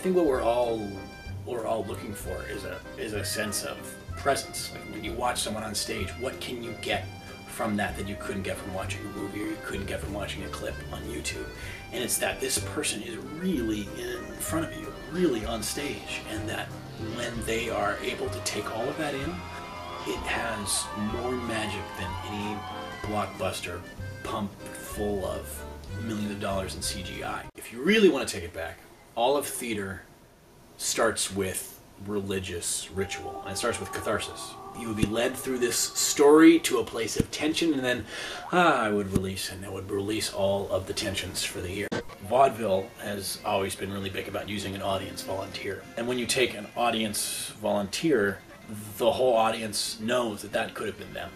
think what we're all looking for is a sense of presence. Like when you watch someone on stage, what can you get from that you couldn't get from watching a movie or you couldn't get from watching a clip on YouTube? And it's that this person is really in front of you, really on stage, and that when they are able to take all of that in, it has more magic than any blockbuster pumped full of millions of dollars in CGI. If you really want to take it back, all of theater starts with religious ritual, and it starts with catharsis. You would be led through this story to a place of tension, and then I would release all of the tensions for the year. Vaudeville has always been really big about using an audience volunteer. And when you take an audience volunteer, the whole audience knows that that could have been them.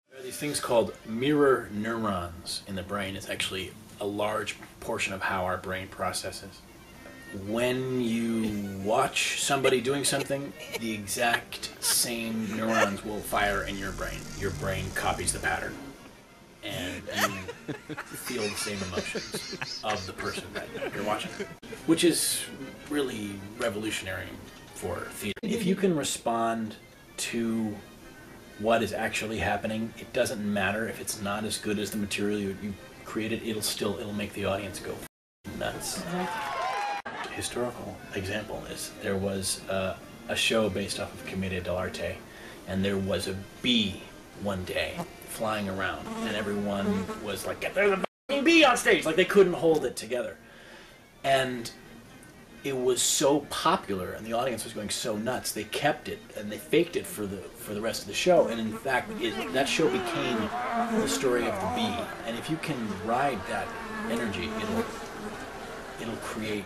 There are these things called mirror neurons in the brain. It's actually a large portion of how our brain processes. When you watch somebody doing something, the exact same neurons will fire in your brain. Your brain copies the pattern, and you feel the same emotions of the person that you're watching, which is really revolutionary for theater. If you can respond to what is actually happening, it doesn't matter if it's not as good as the material you created, it'll make the audience go nuts. Historical example is there was a show based off of Commedia dell'arte, and there was a bee one day flying around, and everyone was like, "There's a fucking bee on stage!" Like they couldn't hold it together, and it was so popular, and the audience was going so nuts. They kept it and they faked it for the rest of the show, and in fact, that show became the story of the bee. And if you can ride that energy, it'll create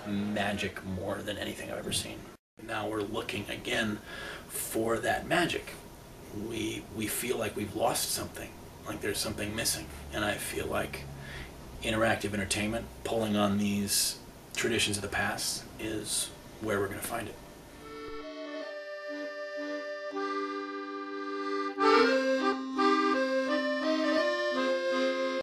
magic more than anything I've ever seen. Now we're looking again for that magic. We feel like we've lost something, like there's something missing, and I feel like interactive entertainment, pulling on these traditions of the past, is where we're going to find it.